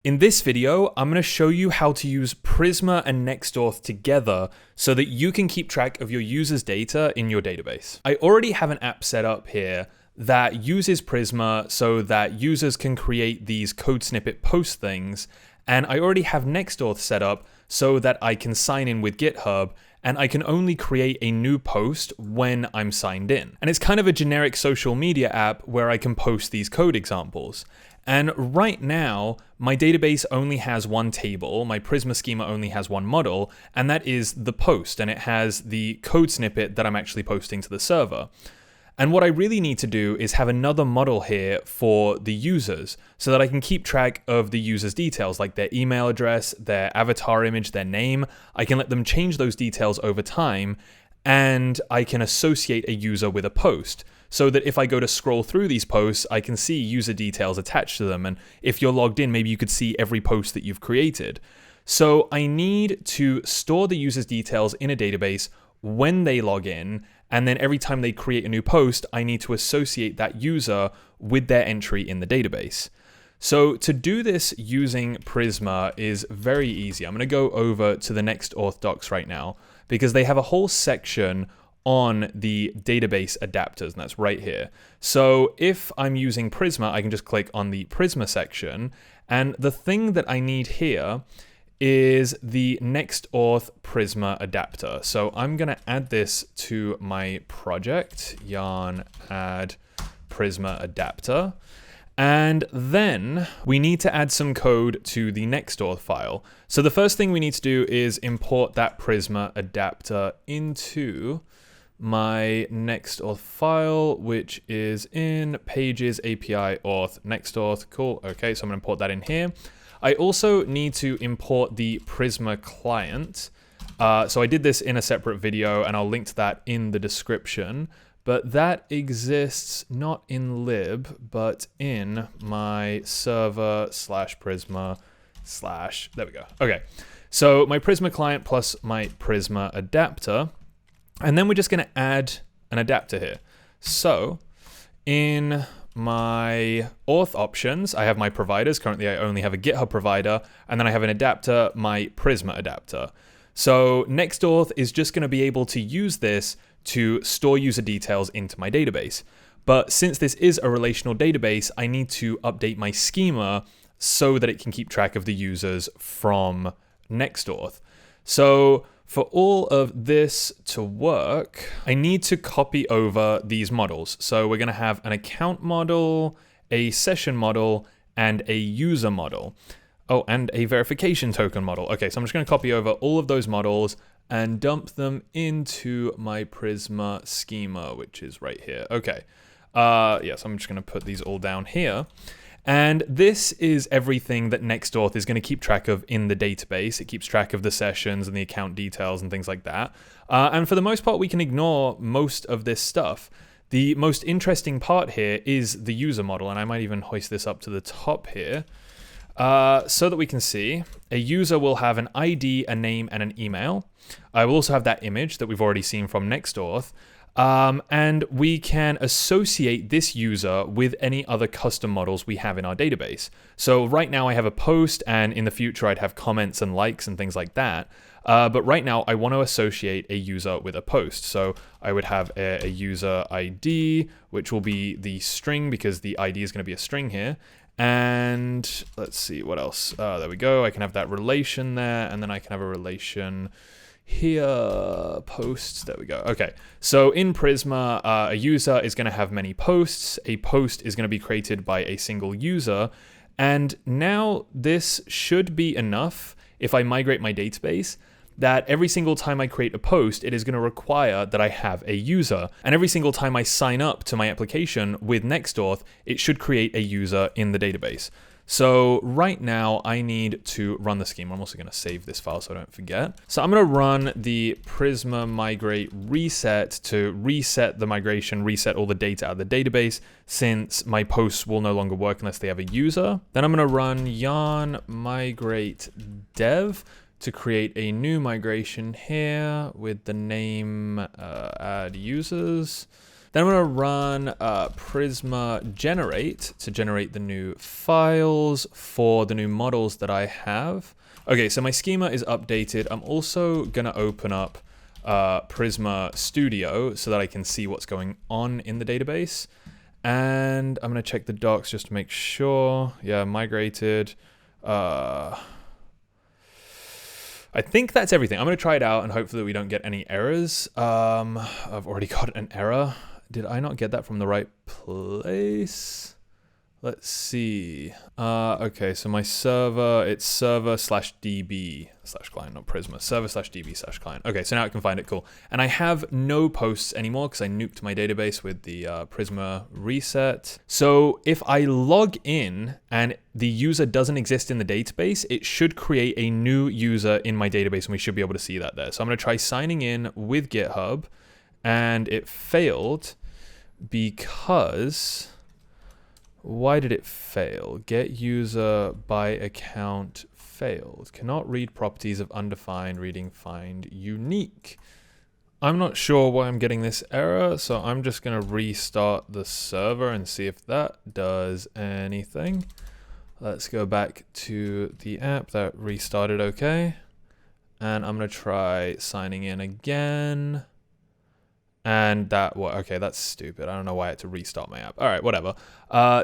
In this video, I'm going to show you how to use Prisma and next-auth together so that you can keep track of your users' data in your database. I already have an app set up here that uses Prisma so that users can create these code snippet post things, and I already have next-auth set up so that I can sign in with GitHub and I can only create a new post when I'm signed in. And it's kind of a generic social media app where I can post these code examples. And right now, my database only has one table, my Prisma schema only has one model, and that is the post, and it has the code snippet that I'm actually posting to the server. And what I really need to do is have another model here for the users so that I can keep track of the users' details, like their email address, their avatar image, their name. I can let them change those details over time, and I can associate a user with a post so that if I go to scroll through these posts, I can see user details attached to them. And if you're logged in, maybe you could see every post that you've created. So I need to store the user's details in a database when they log in, and then every time they create a new post, I need to associate that user with their entry in the database. So to do this using Prisma is very easy. I'm going to go over to the next-auth docs right now because they have a whole section on the database adapters, and that's right here. So if I'm using Prisma, I can just click on the Prisma section, and the thing that I need here is the next-auth Prisma adapter. So I'm going to add this to my project, yarn add Prisma adapter. And then we need to add some code to the next-auth file. So the first thing we need to do is import that Prisma adapter into my next-auth file, which is in pages API auth next-auth. Cool. Okay, so I'm going to import that in here. I also need to import the Prisma client. So I did this in a separate video, and I'll link to that in the description. But that exists not in lib, but in my server /Prisma / there we go. Okay, so my Prisma client plus my Prisma adapter. And then we're just going to add an adapter here. So in my auth options, I have my providers. Currently, I only have a GitHub provider. And then I have an adapter, my Prisma adapter. So next-auth is just going to be able to use this to store user details into my database. But since this is a relational database, I need to update my schema so that it can keep track of the users from next-auth. So for all of this to work, I need to copy over these models. So we're going to have an account model, a session model, and a user model. Oh, and a verification token model. Okay, so I'm just going to copy over all of those models and dump them into my Prisma schema, which is right here. Okay, yes, I'm just going to put these all down here. And this is everything that next-auth is going to keep track of in the database. It keeps track of the sessions and the account details and things like that. And for the most part, we can ignore most of this stuff. The most interesting part here is the user model, and I might even hoist this up to the top here. So that we can see, a user will have an ID, a name, and an email. I will also have that image that we've already seen from next-auth. And we can associate this user with any other custom models we have in our database. So right now I have a post, and in the future I'd have comments and likes and things like that. But right now I want to associate a user with a post. So I would have a user ID, which will be the string because the ID is going to be a string here. And let's see what else. There we go. I can have that relation there, and then I can have a relation here, posts, there we go. Okay, so in Prisma, a user is going to have many posts. A post is going to be created by a single user. And now this should be enough if I migrate my database, that every single time I create a post, it is going to require that I have a user. And every single time I sign up to my application with next-auth, it should create a user in the database. So right now I need to run the schema. I'm also going to save this file so I don't forget. So I'm going to run the Prisma migrate reset to reset the migration, reset all the data out of the database, since my posts will no longer work unless they have a user. Then I'm going to run yarn migrate dev to create a new migration here with the name add users. Then I'm going to run Prisma generate to generate the new files for the new models that I have. Okay, so my schema is updated. I'm also going to open up Prisma Studio so that I can see what's going on in the database. And I'm going to check the docs just to make sure. Yeah, migrated. I think that's everything. I'm going to try it out and hopefully we don't get any errors. I've already got an error. Did I not get that from the right place? Let's see. Okay, so my server, it's server/db/client, not Prisma. Server/db/client. Okay, so now I can find it. Cool. And I have no posts anymore because I nuked my database with the Prisma reset. So if I log in and the user doesn't exist in the database, it should create a new user in my database and we should be able to see that there. So I'm going to try signing in with GitHub and it failed because... Why did it fail? Get user by account failed. Cannot read properties of undefined, reading find unique. I'm not sure why I'm getting this error, so I'm just going to restart the server and see if that does anything. Let's go back to the app that restarted okay. And I'm going to try signing in again. And that, well, okay, that's stupid. I don't know why I had to restart my app. All right, whatever.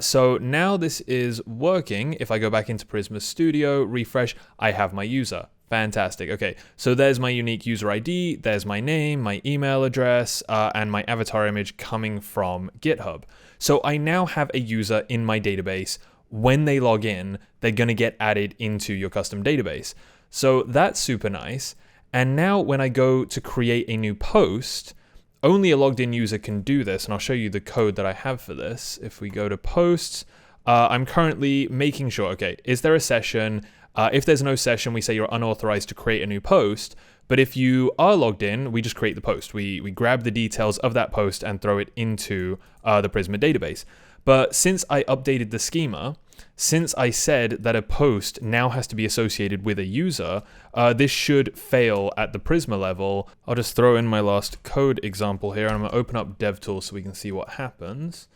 So now this is working. If I go back into Prisma Studio, refresh, I have my user. Fantastic. Okay, so there's my unique user ID. There's my name, my email address, and my avatar image coming from GitHub. So I now have a user in my database. When they log in, they're going to get added into your custom database. So that's super nice. And now when I go to create a new post, only a logged in user can do this, and I'll show you the code that I have for this. If we go to posts, I'm currently making sure, okay, is there a session? If there's no session, we say you're unauthorized to create a new post. But if you are logged in, we just create the post. We grab the details of that post and throw it into the Prisma database. But since I updated the schema, since I said that a post now has to be associated with a user, this should fail at the Prisma level. I'll just throw in my last code example here, and I'm going to open up DevTools so we can see what happens.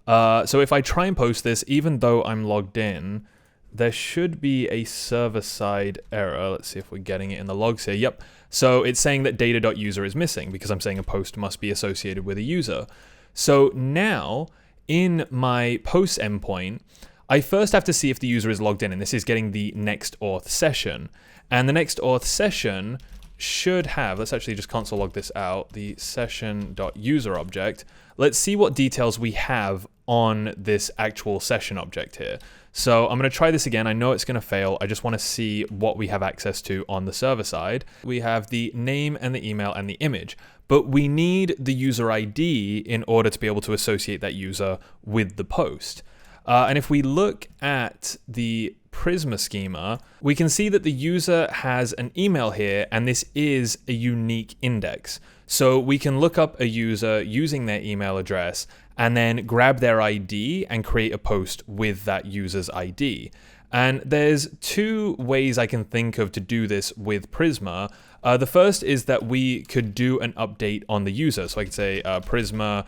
So if I try and post this, even though I'm logged in, there should be a server-side error. Let's see if we're getting it in the logs here. Yep. So it's saying that data.user is missing because I'm saying a post must be associated with a user. So now in my post endpoint, I first have to see if the user is logged in, and this is getting the next-auth session. And the next-auth session should have, let's actually just console log this out, the session.user object. Let's see what details we have on this actual session object here. So I'm going to try this again. I know it's going to fail. I just want to see what we have access to on the server side. We have the name and the email and the image, but we need the user ID in order to be able to associate that user with the post. And if we look at the Prisma schema, we can see that the user has an email here, and this is a unique index. So we can look up a user using their email address and then grab their ID and create a post with that user's ID. And there's two ways I can think of to do this with Prisma. The first is that we could do an update on the user. So I could say prisma.user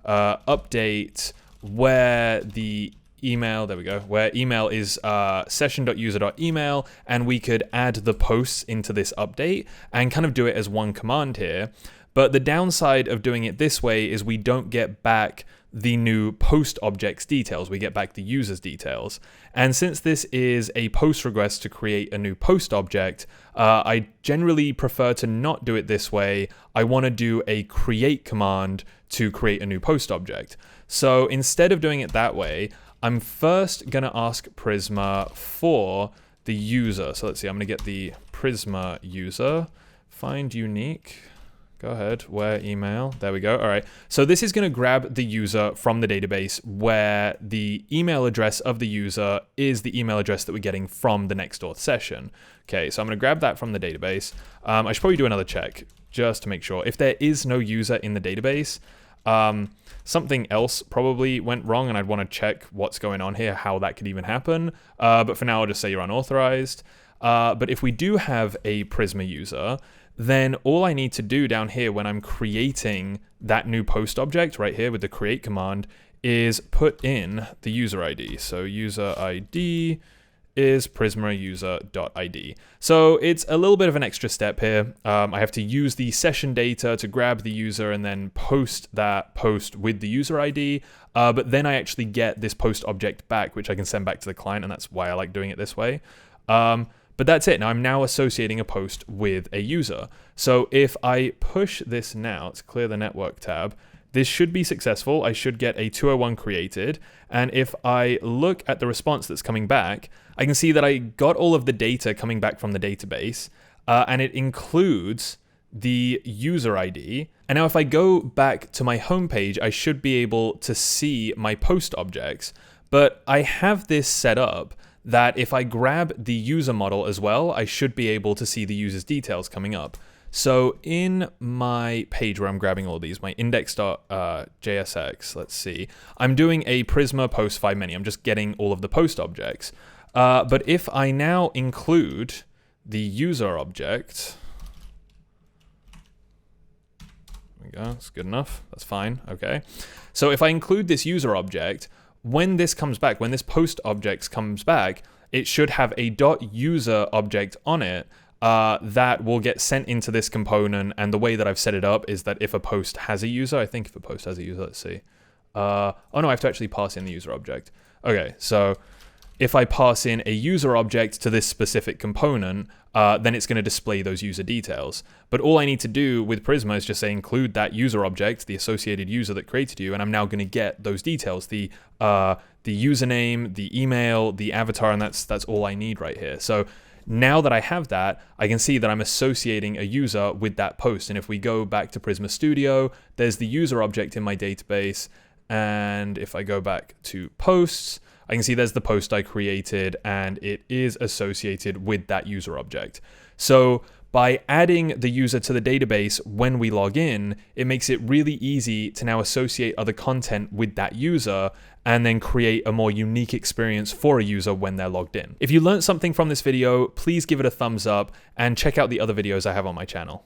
update where the email, there we go, where email is session.user.email, and we could add the posts into this update and kind of do it as one command here. But the downside of doing it this way is we don't get back the new post object's details, we get back the user's details. And since this is a post request to create a new post object, I generally prefer to not do it this way. I want to do a create command to create a new post object. So instead of doing it that way, I'm first going to ask Prisma for the user. So let's see, I'm going to get the Prisma user, find unique. Go ahead, where email, there we go. All right, so this is going to grab the user from the database where the email address of the user is the email address that we're getting from the next-auth session. Okay, so I'm going to grab that from the database. I should probably do another check just to make sure. If there is no user in the database, something else probably went wrong, and I'd want to check what's going on here, how that could even happen. But for now, I'll just say you're unauthorized. But if we do have a Prisma user, then all I need to do down here when I'm creating that new post object right here with the create command is put in the user ID. So user ID is Prisma user.id. So it's a little bit of an extra step here. I have to use the session data to grab the user and then post that post with the user ID. But then I actually get this post object back, which I can send back to the client, and that's why I like doing it this way. But that's it. Now I'm now associating a post with a user. So if I push this now, let's clear the network tab. This should be successful. I should get a 201 created. And if I look at the response that's coming back, I can see that I got all of the data coming back from the database, and it includes the user ID. And now if I go back to my home page, I should be able to see my post objects. But I have this set up that if I grab the user model as well, I should be able to see the user's details coming up. So in my page where I'm grabbing all these, my index.jsx, let's see, I'm doing a Prisma post 5 many. I'm just getting all of the post objects. But if I now include the user object, there we go, that's good enough, that's fine, okay. So if I include this user object, when this comes back, when this post object comes back, it should have a .user object on it, that will get sent into this component. And the way that I've set it up is that if a post has a user, I think if a post has a user, let's see. Oh no, I have to actually pass in the user object. Okay, so if I pass in a user object to this specific component, then it's going to display those user details. But all I need to do with Prisma is just say include that user object, the associated user that created you, and I'm now going to get those details, the username, the email, the avatar, and that's all I need right here. So now that I have that, I can see that I'm associating a user with that post. And if we go back to Prisma Studio, there's the user object in my database. And if I go back to posts, I can see there's the post I created and it is associated with that user object. So by adding the user to the database when we log in, it makes it really easy to now associate other content with that user and then create a more unique experience for a user when they're logged in. If you learned something from this video, please give it a thumbs up and check out the other videos I have on my channel.